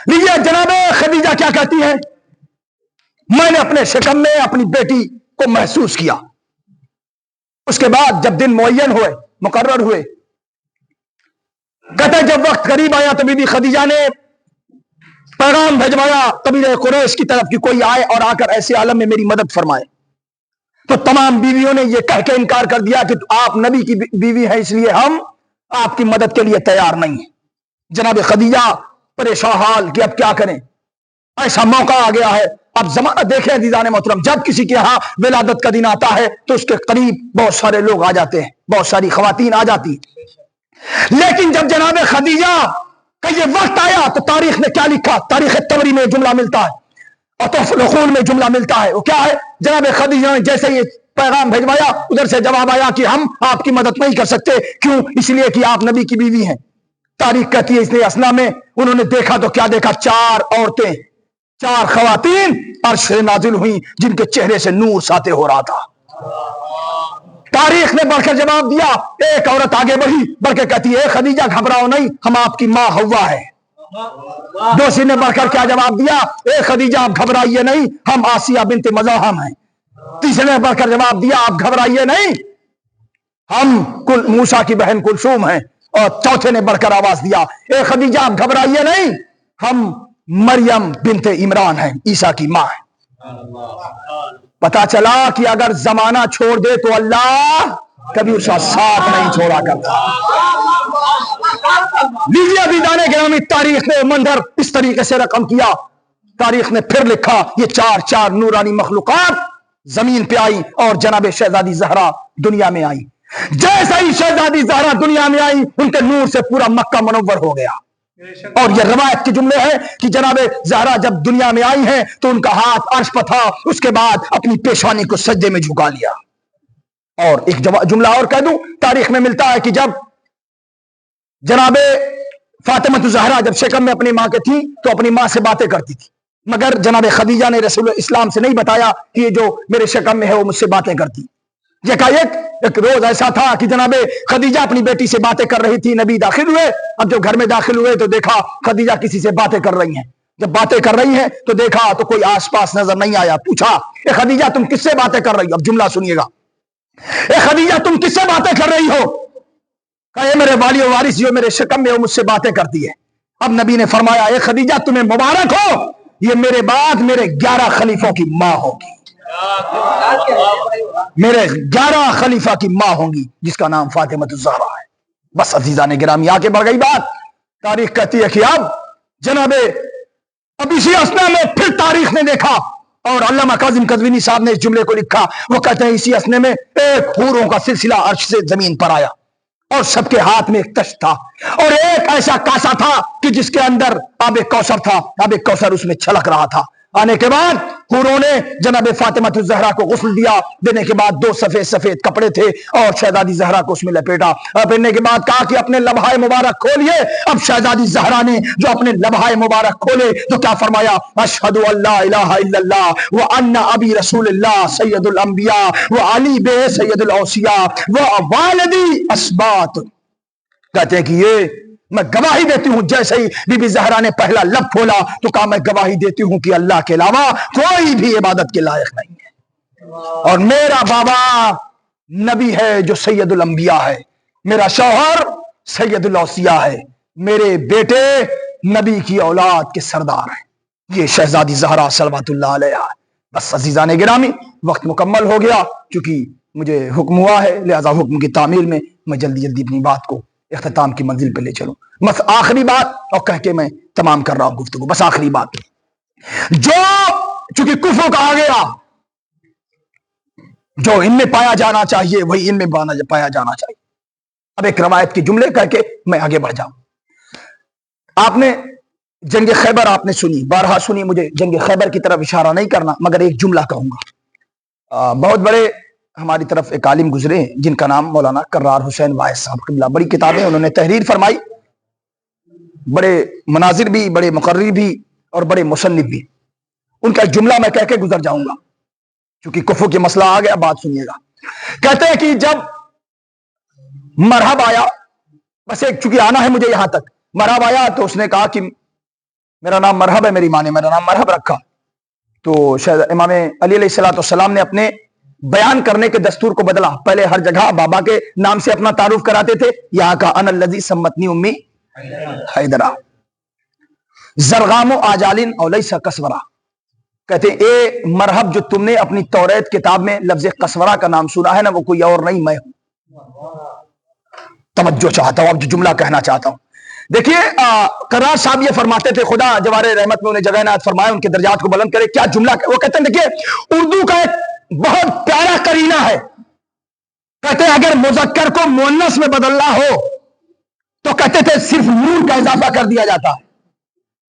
لیجیے جناب خدیجہ کیا کہتی ہیں، میں نے اپنے شکم میں اپنی بیٹی کو محسوس کیا. اس کے بعد جب دن معین ہوئے، مقرر ہوئے، کہتے جب وقت قریب آیا تو بی بی خدیجہ نے پیغام بھجوایا قبیلہ قریش کی طرف کہ کوئی آئے اور آ کر ایسے عالم میں میری مدد فرمائے. تو تمام بیویوں نے یہ کہہ کے انکار کر دیا کہ آپ نبی کی بیوی ہیں، اس لیے ہم آپ کی مدد کے لیے تیار نہیں ہیں. جناب خدیجہ پریشان حال کہ اب کیا کریں، ایسا موقع آ گیا ہے. اب زمانہ دیکھیں عزیزان محترم، جب کسی کے ہاں ولادت کا دن آتا ہے تو اس کے قریب بہت سارے لوگ آ جاتے ہیں، بہت ساری خواتین آ جاتی. لیکن جب جناب خدیجہ کا یہ وقت آیا تو تاریخ نے کیا لکھا، تاریخ طبری میں جملہ ملتا ہے اور تحف العقول میں جملہ ملتا ہے. وہ کیا ہے، جناب خدیجہ نے جیسے یہ پیغام بھجوایا ادھر سے جواب آیا کہ ہم آپ کی مدد نہیں کر سکتے. کیوں؟ اس لیے کہ آپ نبی کی بیوی ہیں. تاریخ کہتی ہے اس لیے اسنا میں انہوں نے دیکھا تو کیا دیکھا، چار عورتیں، چار خواتین عرش سے نازل ہوئیں جن کے چہرے سے نور ساطع ہو رہا تھا. تاریخ نے بڑھ کر جواب دیا. ایک عورت آگے بڑھی بڑھ کے کہتی ہے خدیجہ گھبراؤ نہیں، ہم آپ کی ماں حوا ہے. دوسری نے بڑھ کر کیا جواب دیا، اے خدیجہ آپ گھبرائیے نہیں، ہم آسیہ بنت مزاحم ہیں. تیسرے نے بڑھ کر جواب دیا آپ گھبرائیے نہیں، ہم موسیٰ کی بہن کلثوم ہیں. اور چوتھے نے بڑھ کر آواز دیا اے خدیجہ آپ گھبرائیے نہیں، ہم مریم بنت عمران ہیں، عیسیٰ کی ماں ہیں. پتا چلا کہ اگر زمانہ چھوڑ دے تو اللہ کبھی اس کا ساتھ نہیں چھوڑا کرتا. لیجیے عزیزان گرامی، تاریخ نے منظر اس طریقے سے رقم کیا. تاریخ نے پھر لکھا یہ چار چار نورانی مخلوقات زمین پہ آئی اور جناب شہزادی زہرا دنیا میں آئی. جیسا ہی شہزادی زہرا دنیا میں آئی ان کے نور سے پورا مکہ منور ہو گیا. اور یہ روایت کے جملے ہیں کہ جناب زہرا جب دنیا میں آئی ہیں تو ان کا ہاتھ عرش پر تھا، اس کے بعد اپنی پیشانی کو سجدے میں جھکا لیا. اور ایک جملہ اور کہہ دوں، تاریخ میں ملتا ہے کہ جب جناب فاطمہ الزہرا جب شکم میں اپنی ماں کے تھی تو اپنی ماں سے باتیں کرتی تھی، مگر جناب خدیجہ نے رسول اسلام سے نہیں بتایا کہ یہ جو میرے شکم میں ہے وہ مجھ سے باتیں کرتی. ایک روز ایسا تھا کہ جناب خدیجہ اپنی بیٹی سے باتیں کر رہی تھی. نبی داخل ہوئے. اب جب گھر میں داخل ہوئے تو دیکھا خدیجہ کسی سے باتیں کر رہی ہیں. جب باتیں کر رہی ہیں تو دیکھا تو کوئی آس پاس نظر نہیں آیا. پوچھا اے خدیجہ تم کس سے باتیں کر رہی ہو؟ اب جملہ سنیے گا. اے خدیجہ تم کس سے باتیں کر رہی ہو؟ کہا اے میرے والی و وارث جو میرے شکم میں وہ مجھ سے باتیں کرتی ہے. اب نبی نے فرمایا اے خدیجہ تمہیں مبارک ہو، یہ میرے بعد میرے 11 خلیفوں کی ماں ہوگی. میرے 11 خلیفہ کی ماں ہوں گی جس کا نام فاطمہ الزہرا ہے. بس عزیزان گرامی آگے بڑھ گئی بات. تاریخ کہتی ہے کہ اب جناب اب اسی اسنا میں پھر تاریخ نے دیکھا اور علامہ کاظم قزوینی صاحب نے اس جملے کو لکھا. وہ کہتے ہیں اسی اسنے میں ایک حوروں کا سلسلہ عرش سے زمین پر آیا اور سب کے ہاتھ میں ایک تشت تھا اور ایک ایسا کاسا تھا کہ جس کے اندر آب کوثر تھا. آب کوثر اس میں چھلک رہا تھا. آنے کے بعد حوروں نے جناب فاطمہ الزہرا کو غسل دیا، دینے کے بعد 2 سفید سفید کپڑے تھے اور شہزادی زہرا کو اس میں لپیٹا، پہننے کے بعد کہا کہ اپنے لبھائے مبارک کھولیے۔ اب شہزادی زہرا نے جو اپنے لبھائے مبارک کھولے تو کیا فرمایا؟ اشہد ان لا الہ الا اللہ وان ابی رسول اللہ سید الانبیاء وعلی بہ سید الاوصیاء ووالدی اسبات۔ کہتے ہیں کہ یہ میں گواہی دیتی ہوں، جیسے ہی بی بی زہرا نے پہلا لب کھولا تو کہا میں گواہی دیتی ہوں کہ اللہ کے علاوہ کوئی بھی عبادت کے لائق نہیں ہے، اور میرا بابا نبی ہے جو سید الانبیاء ہے، میرا شوہر سید الاوصیاء ہے، میرے بیٹے نبی کی اولاد کے سردار ہیں۔ یہ شہزادی زہرا صلوات اللہ علیہا۔ بس عزیزان گرامی، وقت مکمل ہو گیا، چونکہ مجھے حکم ہوا ہے لہذا حکم کی تعمیل میں میں جلدی جلدی اپنی بات کو اختتام کی منزل پہ لے چلوں۔ بس آخری بات اور کہہ کے میں تمام کر رہا ہوں گفتگو، بس آخری بات، جو چونکہ کفر کہا گیا، جو ان میں پایا جانا چاہیے وہی ان میں پایا جانا چاہیے۔ اب ایک روایت کے جملے کہہ کے میں آگے بڑھ جاؤں۔ آپ نے جنگ خیبر آپ نے سنی، بارہا سنی، مجھے جنگ خیبر کی طرف اشارہ نہیں کرنا مگر ایک جملہ کہوں گا۔ بہت بڑے ہماری طرف ایک عالم گزرے ہیں جن کا نام مولانا کرار حسین واعظ صاحب قبلہ، بڑی کتابیں انہوں نے تحریر فرمائی، بڑے مناظر بھی، بڑے مقرر بھی اور بڑے مصنف بھی۔ ان کا ایک جملہ میں کہہ کے گزر جاؤں گا چونکہ کفر کے مسئلہ آ گیا، بات سنیے گا۔ کہتے ہیں کہ جب مرحب آیا، بس ایک چونکہ آنا ہے مجھے یہاں تک، مرحب آیا تو اس نے کہا کہ میرا نام مرحب ہے، میری ماں نے میرا نام مرحب رکھا۔ تو امام علی علیہ السلام نے اپنے بیان کرنے کے دستور کو بدلا، پہلے ہر جگہ بابا کے نام سے اپنا تعارف کراتے تھے، یہاں کا انا الذی سمتنی امی حیدرہ زرغام و آجالن اولیس کسورہ۔ کہتے ہیں اے مرحب، جو تم نے اپنی توریت کتاب میں لفظ کسورہ کا نام سنا ہے نا، وہ کوئی اور نہیں، میں ہوں۔ توجہ چاہتا ہوں، اب جو جملہ کہنا چاہتا ہوں، دیکھیے قرار صاحب یہ فرماتے تھے، خدا جوار رحمت میں انہیں جگہ عنایت فرمائے، ان کے درجات کو بلند کرے۔ کیا جملہ وہ کہتے ہیں، دیکھیے اردو کا ایک بہت پیارا قرینہ ہے، کہتے ہیں اگر مذکر کو مؤنث میں بدلنا ہو تو کہتے تھے صرف نون کا اضافہ کر دیا جاتا ہے۔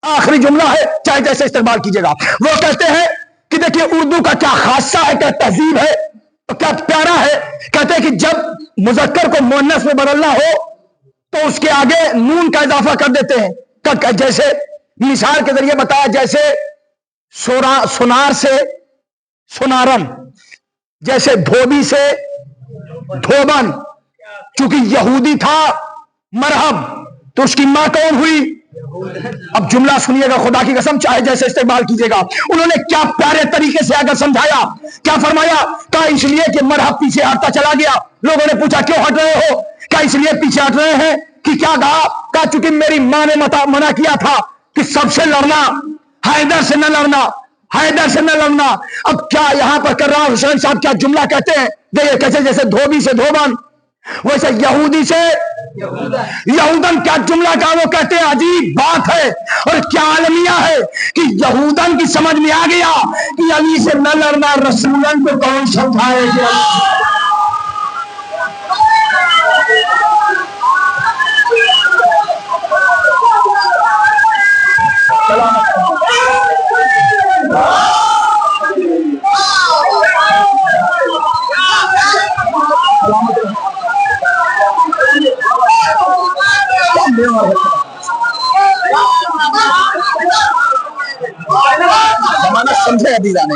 آخری جملہ ہے، چاہے جیسے استعمال کیجیے گا۔ وہ کہتے ہیں کہ دیکھیے اردو کا کیا خاصہ ہے، کیا تہذیب ہے، کیا پیارا ہے۔ کہتے ہیں کہ جب مذکر کو مؤنث میں بدلنا ہو تو اس کے آگے نون کا اضافہ کر دیتے ہیں، جیسے مثال کے ذریعے بتایا، جیسے سونار سے سنارن، جیسے دھوبی سے دھوبن۔ چونکہ یہودی تھا مرحب تو اس کی ماں کون ہوئی؟ اب جملہ سنیے گا، خدا کی قسم چاہے جیسے استعمال کیجیے گا۔ انہوں نے کیا پیارے طریقے سے اگر سمجھایا، کیا فرمایا؟ کہا اس لیے کہ مرحب پیچھے ہٹتا چلا گیا۔ لوگوں نے پوچھا کیوں ہٹ رہے ہو؟ کیا اس لیے پیچھے ہٹ رہے ہیں کہ کیا کہا چونکہ میری ماں نے منع کیا تھا کہ سب سے لڑنا، حیدر سے نہ لڑنا، حیدر سے نہ لڑنا۔ اب کیا یہاں پر کرار حسین صاحب کیا جملہ کہتے ہیں؟ دیکھیں کیسے، جیسے دھوبی سے دھوبن، ویسے یہودی سے یہودن کیا جملہ کا وہ کہتے ہیں عجیب بات ہے اور کیا عالمیہ ہے کہ یہودن کی سمجھ میں آ گیا کہ علی سے نہ لڑنا، رسولن کو کون سمجھائے گا؟ سمجھے عزیزان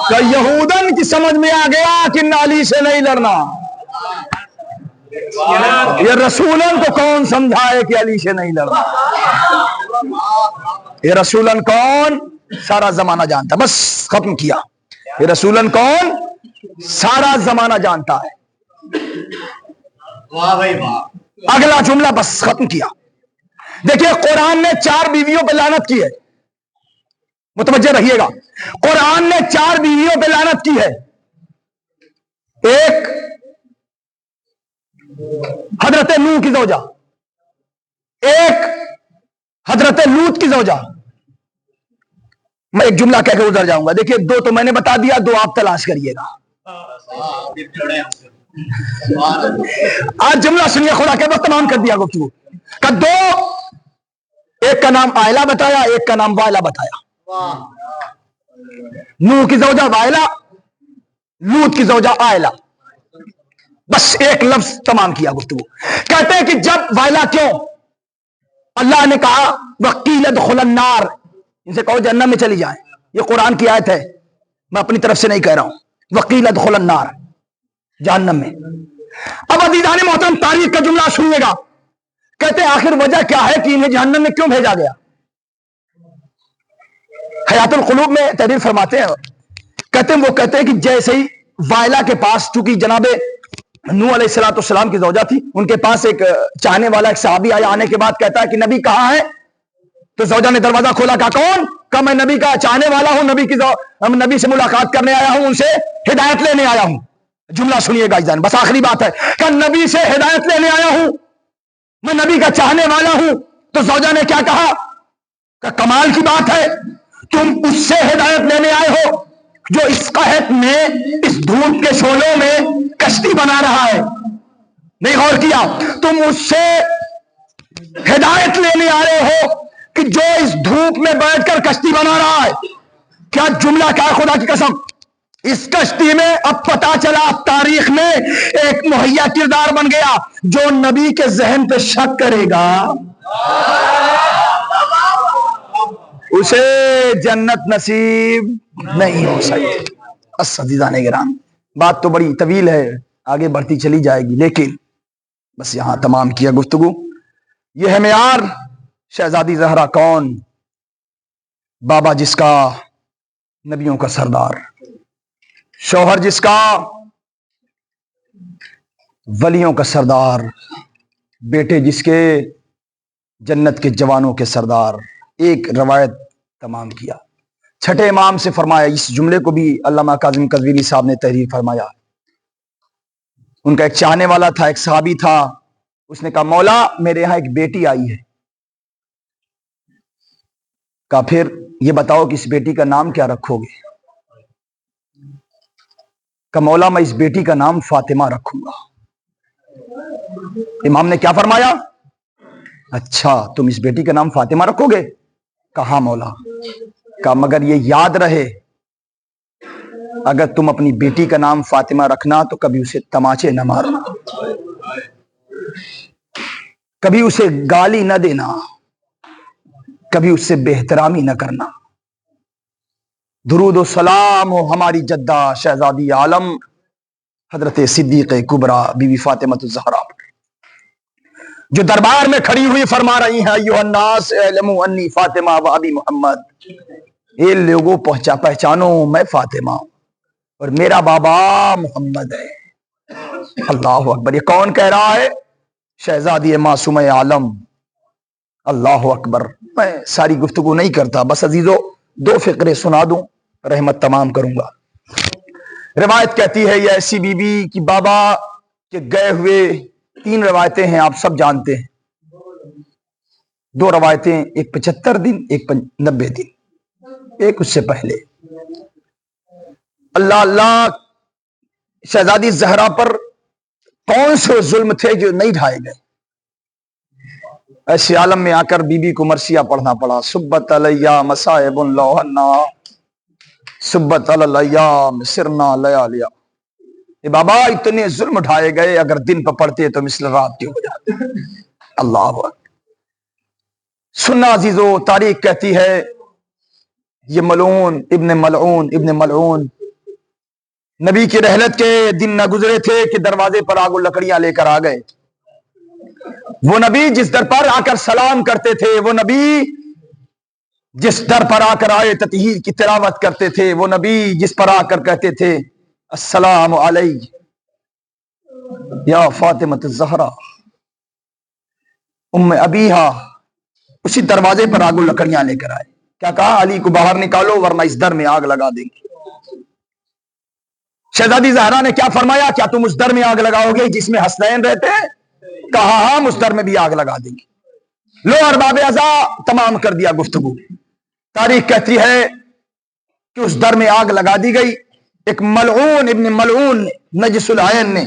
کہ یہودن کی سمجھ میں آ گیا کہ علی سے نہیں لڑنا، یہ رسولن کو کون سمجھائے کہ علی سے نہیں لڑنا؟ یہ رسولن کون؟ سارا زمانہ جانتا، بس ختم کیا۔ یہ رسولن کون؟ سارا زمانہ جانتا ہے۔ اگلا جملہ بس ختم کیا۔ دیکھیے قرآن نے 4 بیویوں پہ لعنت کی ہے، متوجہ رہیے گا، قرآن نے 4 بیویوں پہ لعنت کی ہے۔ ایک حضرت نوح کی زوجہ، ایک حضرت لوط کی زوجہ۔ میں ایک جملہ کہہ کے گزر جاؤں گا، دیکھیے 2 تو میں نے بتا دیا، 2 آپ تلاش کریے گا۔ آج جملہ سنیے، خدا کے وقت تمام کر دیا گفتگو کا۔ 2 ایک کا نام آئلہ بتایا، ایک کا نام وائلہ بتایا. نوح کی زوجہ وائلہ، لوط کی زوجہ آئلہ. بس ایک لفظ تمام کیا گفتگو. کہتے ہیں کہ جب وائلہ کیوں؟ اللہ نے کہا وقیل ادخل النار، ان سے کہو جہنم میں چلی جائیں. یہ قرآن کی آیت ہے، میں اپنی طرف سے نہیں کہہ رہا ہوں. وقیل ادخل النار، جہنم میں. اب عزیزان محترم تاریخ کا جملہ سنیے گا. کہتے ہیں آخر وجہ کیا ہے کہ انہیں جہنم میں کیوں بھیجا گیا؟ حیات القلوب میں تحریر فرماتے ہیں، کہتے ہیں وہ کہتے ہیں کہ جیسے ہی وائلہ کے پاس، چونکہ جناب نوح علیہ السلام کی زوجہ تھی، ان کے پاس ایک چاہنے والا ایک صحابی آیا. آنے کے بعد کہتا ہے کہ نبی کہاں ہے؟ تو زوجہ نے دروازہ کھولا. کہا کون؟ کہا میں نبی کا چاہنے والا ہوں، نبی سے ملاقات کرنے آیا ہوں، ان سے ہدایت لینے آیا ہوں. جملہ سنیے گا جان، بس آخری بات ہے. کہ نبی سے ہدایت لینے آیا ہوں، میں نبی کا چاہنے والا ہوں. تو زوجہ نے کیا کہا؟ کہ کمال کی بات ہے، تم اس سے ہدایت لینے آئے ہو جو اس قحط میں، اس دھوپ کے شعلوں میں کشتی بنا رہا ہے. نہیں غور کیا؟ تم اس سے ہدایت لینے آ رہے ہو کہ جو اس دھوپ میں بیٹھ کر کشتی بنا رہا ہے. کیا جملہ، کیا خدا کی قسم. اس کشتی میں اب پتا چلا تاریخ میں ایک مہیا کردار بن گیا جو نبی کے ذہن پہ شک کرے گا اسے جنت نصیب نہیں ہو سکتی. عزیزان گرامی، بات تو بڑی طویل ہے، آگے بڑھتی چلی جائے گی، لیکن بس یہاں تمام کیا گفتگو. یہ ہے معیار. شہزادی زہرا کون؟ بابا جس کا نبیوں کا سردار، شوہر جس کا ولیوں کا سردار، بیٹے جس کے جنت کے جوانوں کے سردار. ایک روایت تمام کیا. چھٹے امام سے فرمایا، اس جملے کو بھی علامہ کاظم قزوینی صاحب نے تحریر فرمایا. ان کا ایک چاہنے والا تھا، ایک صحابی تھا. اس نے کہا مولا میرے یہاں ایک بیٹی آئی ہے. کہا پھر یہ بتاؤ کہ اس بیٹی کا نام کیا رکھو گے؟ کہا مولا میں اس بیٹی کا نام فاطمہ رکھوں گا. امام نے کیا فرمایا؟ اچھا تم اس بیٹی کا نام فاطمہ رکھو گے؟ کہا ہاں مولا. کہا مگر یہ یاد رہے اگر تم اپنی بیٹی کا نام فاطمہ رکھنا تو کبھی اسے تماچے نہ مارنا، کبھی اسے گالی نہ دینا، کبھی اس سے بے احترامی نہ کرنا. درود و سلام ہو ہماری جدہ شہزادی عالم حضرت صدیق کبریٰ بی بی فاطمہ الزہرا، جو دربار میں کھڑی ہوئی فرما رہی ہیں ایھا الناس اعلموا انی فاطمہ و ابی محمد. اے لوگوں پہچانو میں فاطمہ ہوں اور میرا بابا محمد ہے. اللہ اکبر. یہ کون کہہ رہا ہے؟ شہزادی معصومہ عالم. اللہ اکبر. میں ساری گفتگو نہیں کرتا، بس عزیزو دو فقرے سنا دوں، رحمت تمام کروں گا. روایت کہتی ہے یہ ایسی بی بی کی بابا کے گئے ہوئے 3 روایتیں ہیں، آپ سب جانتے ہیں. 2 روایتیں، ایک 75 دن، ایک 90 دن، ایک اس سے پہلے. اللہ اللہ، شہزادی زہرا پر کون سے ظلم تھے جو نہیں ڈھائے گئے؟ ایسے عالم میں آ کر بی بی کو مرثیہ پڑھنا پڑا. سبت علیہ مصائب لوہنا سبت علیہ سرنا لیالیا. بابا اتنے ظلم اٹھائے گئے، اگر دن پہ پڑھتے تو مثل رات کے ہو جاتے. اللہ اکبر. سننا عزیزو، تاریخ کہتی ہے یہ ملعون ابن ملعون نبی کی رحلت کے دن نہ گزرے تھے کہ دروازے پر آگ و لکڑیاں لے کر آ گئے. وہ نبی جس در پر آ کر سلام کرتے تھے، وہ نبی جس در پر آ کر آئے تطہیر کی تلاوت کرتے تھے، وہ نبی جس پر آ کر کہتے تھے السلام علیہ یا فاطمہ الزہرا ام ابیہا، اسی دروازے پر آگ و لکڑیاں لے کر آئے. کیا کہا؟ علی کو باہر نکالو ورنہ اس در میں آگ لگا دیں گے. شہزادی زہرا نے کیا فرمایا؟ کیا تم اس در میں آگ لگاؤ گے جس میں حسنین رہتے ہیں؟ کہا ہم اس در میں بھی آگ لگا دیں گے. لو ارباب ازا تمام کر دیا گفتگو. تاریخ کہتی ہے کہ اس در میں آگ لگا دی گئی. ایک ملعون ابن ملعون نجس العین نے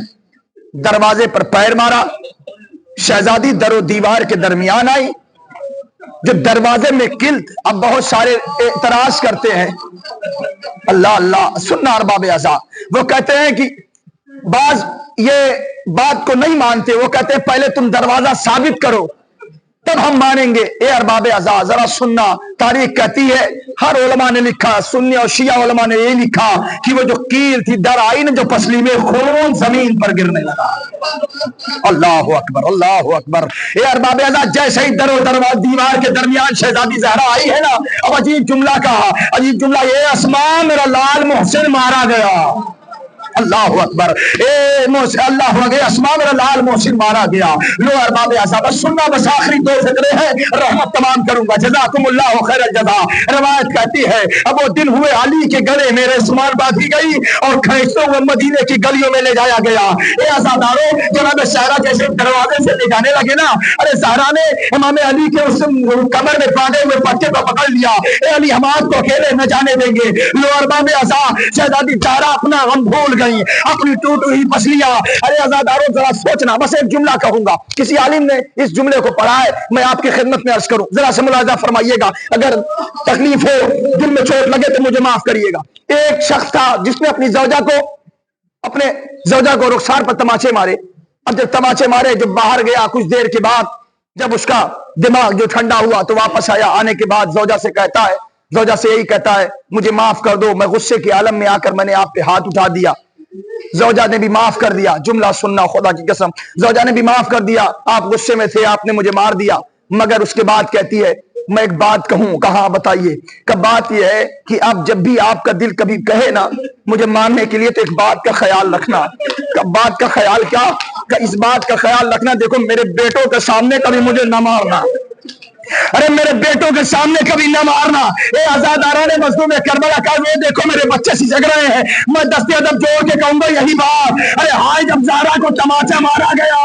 دروازے پر پیر مارا. شہزادی در و دیوار کے درمیان آئی. جو دروازے میں کلت، اب بہت سارے اعتراض کرتے ہیں، اللہ اللہ سننا ارباب اعضاء، وہ کہتے ہیں کہ بعض یہ بات کو نہیں مانتے، وہ کہتے ہیں پہلے تم دروازہ ثابت کرو تب ہم مانیں گے۔ اے ارباب اعضاء ذرا سننا، تاریخ کہتی ہے، ہر علماء نے لکھا، سنی اور شیعہ علماء نے یہ لکھا کہ وہ جو کیل تھی در آئی نا جو پسلی میں، خون زمین پر گرنے لگا۔ اللہ اکبر اللہ اکبر۔ اے ارباب اعضاء جیسے ہی در و دیوار کے درمیان شہزادی زہرا آئی ہے نا، اب عجیب جملہ کہا، عجیب جملہ یہ، اسماء میرا لال محسن مارا گیا۔ اللہ اکبر، اے محسن، اللہ اکبر، اسماء میرا لال محسن مارا گیا۔ لو ارباب اعضاء بس سننا، بس آخری دو فقرے ہیں، رحمت تمام کروں گا، جزاکم اللہ خیر الجزا۔ روایت کہتی ہے اب وہ دن ہوئے علی کے گلے میرے عثمان باندھی گئی اور کھینچتے ہوئے مدینے کی گلیوں میں لے جایا گیا۔ اے عزادارو، جناب زہرا جیسے دروازے سے لے جانے لگے نا، ارے زہرا نے امام علی کے اس کمر میں باندھے ہوئے پٹے کو پکڑ لیا، اے علی ہم آپ کو اکیلے نہ جانے دیں گے۔ لو ارباب اعضاء شہزادی زہرا اپنا غم بھول گئی، اپنی ٹوٹ ہوئی پسلیاں۔ ارے عزادارو ذرا سوچنا، بس ایک جملہ کہوں گا، کسی عالم نے اس جملے کو پڑھا ہے، میں آپ کی خدمت میں عرض کروں، ذرا سے ملاحظہ فرمائیے گا، اگر تکلیف ہو، دل میں چوٹ لگے تو مجھے معاف کریے گا۔ ایک شخص تھا جس نے اپنی زوجہ کو رخسار پر تماچے مارے، اب جب تماچے مارے، جب باہر گیا کچھ دیر کے بعد، جب اس کا دماغ جو ٹھنڈا ہوا تو واپس آیا، آنے کے بعد زوجہ سے یہی کہتا ہے مجھے معاف کر دو، میں غصے کے عالم میں آ کر میں نے آپ پہ ہاتھ اٹھا دیا۔ زوجہ نے بھی معاف کر دیا، جملہ سننا خدا کی قسم، زوجہ نے بھی معاف کر دیا، آپ غصے میں تھے، آپ نے مجھے مار دیا، مگر اس کے بعد کہتی ہے میں ایک بات کہوں، کہاں بتائیے، کہ بات یہ ہے کہ اب جب بھی آپ کا دل کبھی کہے نا مجھے ماننے کے لیے تو ایک بات کا خیال رکھنا۔ بات کا خیال کیا؟ کہ اس بات کا خیال رکھنا، دیکھو میرے بیٹوں کے سامنے کبھی مجھے نہ مارنا، ارے میرے بیٹوں کے سامنے کبھی نہ مارنا۔ اے عزاداران مظلوم کربلا کا، وہ دیکھو میرے بچے سسک رہے ہیں، میں دستے ادب جوڑ کے کہوں گا یہی بات۔ ارے ہائے جب زہرا کو تماچا مارا گیا،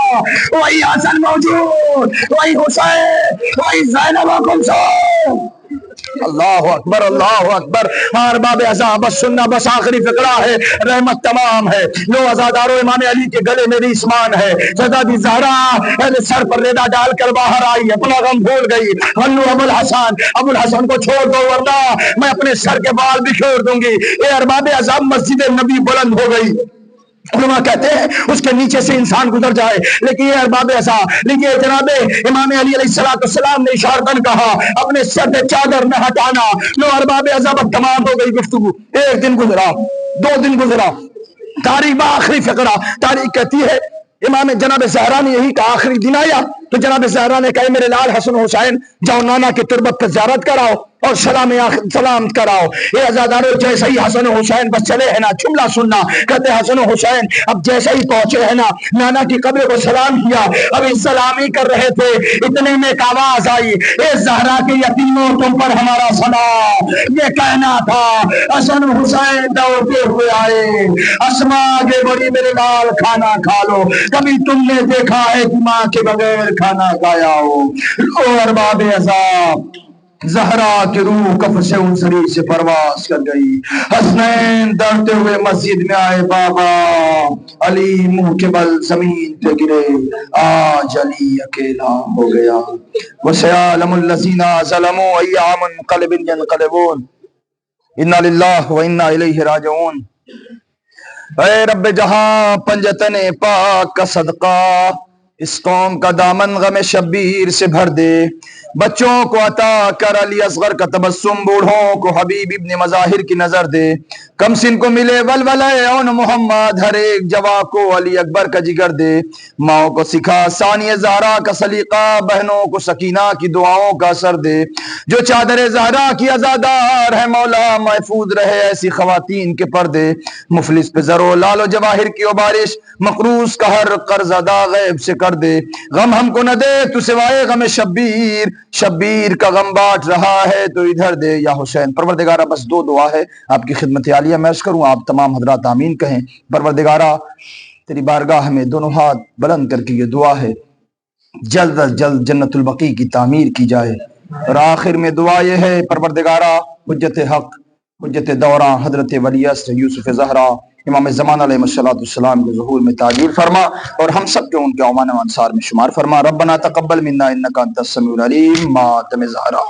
وہی حسن موجود، وہی حسین، وہی زینب و کلثوم۔ اللہ اکبر اللہ اکبر۔ ارباب اعضاء بس سننا، بس آخری فقرہ ہے، رحمت تمام ہے۔ لو عزادارو امام علی کے گلے میری عثمان ہے، شہزادی زہرا سر پر ریدا ڈال کر باہر آئی، اپنا غم بھول گئی۔ ہنو ابو الحسن کو چھوڑ دو ورنہ میں اپنے سر کے بال بکھیر دوں گی۔ اے ارباب اعضاء مسجد نبی بلند ہو گئی، علماء کہتے ہیں اس کے نیچے سے انسان گزر جائے، لیکن یہ ارباب اعضاء لیکن جناب امام علی علیہ السلام نے اشارتاً کہا اپنے سر پہ چادر نہ ہٹانا۔ لو ارباب اعضاء اب تمام ہو گئی گفتگو، ایک دن گزرا، 2 دن گزرا، تاریخ آخری فقرہ، تاریخ کہتی ہے امام جناب زہرا نے یہی کہا، آخری دن آیا تو جناب زہرا نے کہا میرے لال حسن حسین جاؤ نانا کی تربت پر زیارت کراؤ اور سلام کراؤ۔ یہ عزادارو جیسے ہی حسن حسین بس چلے ہیں نا، جملہ سننا، کہتے حسن حسین اب جیسے ہی پہنچے ہیں نا، نانا کی قبر کو سلام کیا، ابھی سلامی کر رہے تھے، اتنے میں ایک آواز آئی، اے زہرا کے یتیموں تم پر ہمارا سلام۔ یہ کہنا تھا، حسن حسین دوڑتے ہوئے آئے، اسماء آگے بڑی میرے لال کھانا کھا لو، کبھی تم نے دیکھا ہے کہ ماں کے بغیر کھانا کھایا ہو؟ لو ارباب اعضاء زہرا کی روح کف سے انسری سے پرواز کر گئی، حسنین ڈرتے ہوئے مسجد میں آئے، بابا علی منہ کے بل زمین پہ گرے، آج علی اکیلا ہو گیا۔ وسيعلم الذين ظلموا أي منقلب ينقلبون انا للہ و انا الیہ راجعون۔ اے رب جہاں پنجتن پاک کا صدقہ اس قوم کا دامن غم شبیر سے بھر دے، بچوں کو عطا کر علی اصغر کا تبسم، بوڑھوں کو حبیب ابن مظاہر کی نظر دے، کم سن کو ملے ولولہ اون محمد، ہر ایک جواں کو علی اکبر کا جگر دے، ماؤں کو سکھا ثانی زہرا کا سلیقہ، بہنوں کو سکینہ کی دعاؤں کا اثر دے، جو چادر زہرا کی عزادار ہے مولا محفوظ رہے ایسی خواتین کے پردے، مفلس پہ زر و لال و جواہر کی بارش، مقروض کا ہر قرض ادا غیب سے کر دے، غم ہم کو نہ دے تو سوائے غم شبیر، شبیر کا غم بانٹ رہا ہے تو ادھر دے یا حسین۔ پروردگارہ بس 2 دعا ہے آپ کی خدمت عالیہ میں عرض کروں، آپ تمام حضرات آمین کہیں۔ پروردگارہ تیری بارگاہ میں دونوں ہاتھ بلند کر کے یہ دعا ہے جلد از جلد جنت البقیع کی تعمیر کی جائے، اور آخر میں دعا یہ ہے پروردگارہ حجت حق حجت دوراں حضرت ولی عصر یوسف زہرا امام زمان علیہ السلام کے ظہور میں تعجیل فرما اور ہم سب کے ان کے اعوان و انصار میں شمار فرما. ربنا تقبل منا انک انت السمیع العلیم. ماتم زہرا.